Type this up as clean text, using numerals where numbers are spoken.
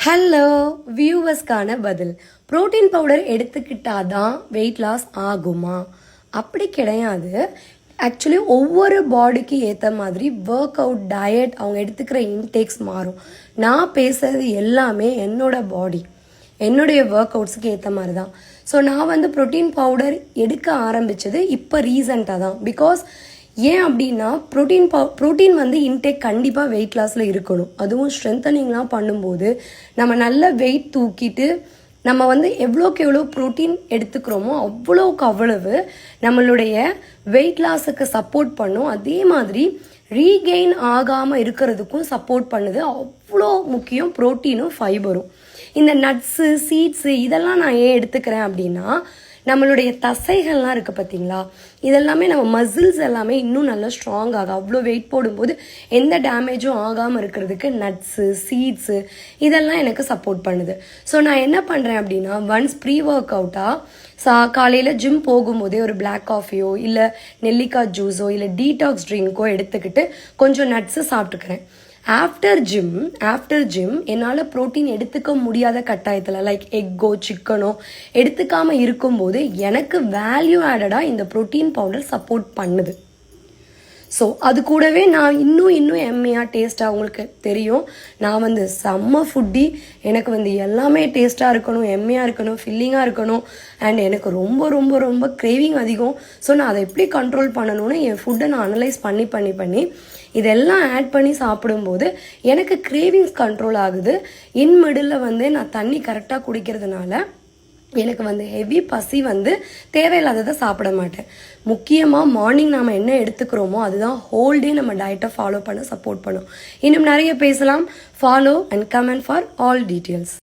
Hello வியூவர்ஸ்க்கான பதில். Protein powder எடுத்துக்கிட்டாதான் weight loss ஆகுமா? அப்படி கிடையாது. ஆக்சுவலி ஒவ்வொரு பாடிக்கு ஏற்ற மாதிரி ஒர்க் அவுட், டயட், அவங்க எடுத்துக்கிற இன்டேக்ஸ் மாறும். நான் பேசுறது எல்லாமே என்னோட பாடி, என்னுடைய ஒர்க் அவுட்ஸுக்கு ஏற்ற மாதிரி தான். ஸோ நான் ப்ரோட்டீன் பவுடர் எடுக்க ஆரம்பித்தது இப்போ ரீசண்டாக தான். பிகாஸ் ஏன் அப்படின்னா ப்ரோட்டீன் இன்டேக் கண்டிப்பாக வெயிட் லாஸில் இருக்கணும். அதுவும் ஸ்ட்ரென்தனிங்லாம் பண்ணும்போது நம்ம நல்ல வெயிட் தூக்கிட்டு நம்ம எவ்வளோக்கு எவ்வளோ ப்ரோட்டீன் எடுத்துக்கிறோமோ அவ்வளோக்கு அவ்வளவு நம்மளுடைய வெயிட் லாஸுக்கு சப்போர்ட் பண்ணும். அதே மாதிரி ரீகெயின் ஆகாமல் இருக்கிறதுக்கும் சப்போர்ட் பண்ணுது. அவ்வளோ முக்கியம் ப்ரோட்டீனும் ஃபைபரும். இந்த நட்ஸு, சீட்ஸு இதெல்லாம் நான் ஏன் எடுத்துக்கிறேன் அப்படின்னா, நம்மளுடைய தசைகள்லாம் இருக்குது பார்த்தீங்களா, இதெல்லாமே நம்ம மசில்ஸ் எல்லாமே இன்னும் நல்லா ஸ்ட்ராங் ஆகும். அவ்வளோ வெயிட் போடும்போது எந்த டேமேஜும் ஆகாமல் இருக்கிறதுக்கு நட்ஸு, சீட்ஸு இதெல்லாம் எனக்கு சப்போர்ட் பண்ணுது. ஸோ நான் என்ன பண்ணுறேன் அப்படின்னா, ஒன்ஸ் ப்ரீ ஒர்க் அவுட்டாக காலையில் ஜிம் போகும்போதே ஒரு பிளாக் காஃபியோ இல்லை நெல்லிக்காய் ஜூஸோ இல்லை டீடாக்ஸ் ட்ரிங்க்கோ எடுத்துக்கிட்டு கொஞ்சம் நட்ஸு சாப்பிட்டுக்கிறேன். ஆஃப்டர் ஜிம் என்னால் ப்ரோட்டீன் எடுத்துக்க முடியாத கட்டாயத்தில் லைக் எக்கோ, சிக்கனோ எடுத்துக்காமல் இருக்கும்போது எனக்கு வேல்யூ ஆடடாக இந்த ப்ரோட்டீன் பவுடர் சப்போர்ட் பண்ணுது. ஸோ அது கூடவே நான் இன்னும் எம்மையாக டேஸ்ட்டாக, உங்களுக்கு தெரியும் நான் செம்ம ஃபுட்டி. எனக்கு எல்லாமே டேஸ்ட்டாக இருக்கணும், எம்மையாக இருக்கணும், ஃபில்லிங்காக இருக்கணும். அண்ட் எனக்கு ரொம்ப ரொம்ப ரொம்ப கிரேவிங் அதிகம். ஸோ நான் அதை எப்படி கண்ட்ரோல் பண்ணணும்னு என் ஃபுட்டை நான் அனலைஸ் பண்ணி இதெல்லாம் ஆட் பண்ணி சாப்பிடும்போது எனக்கு கிரேவிங்ஸ் கண்ட்ரோல் ஆகுது. இன் மிடில் நான் தண்ணி கரெக்டாக குடிக்கிறதுனால எனக்கு ஹெவி பசி தேவையில்லாததை சாப்பிட மாட்டேன். முக்கியமாக மார்னிங் நாம் என்ன எடுத்துக்கிறோமோ அதுதான் ஹோல் டே நம்ம டயட்டை ஃபாலோ பண்ண சப்போர்ட் பண்ணும். இன்னும் நிறைய பேசலாம். Follow and comment for all details.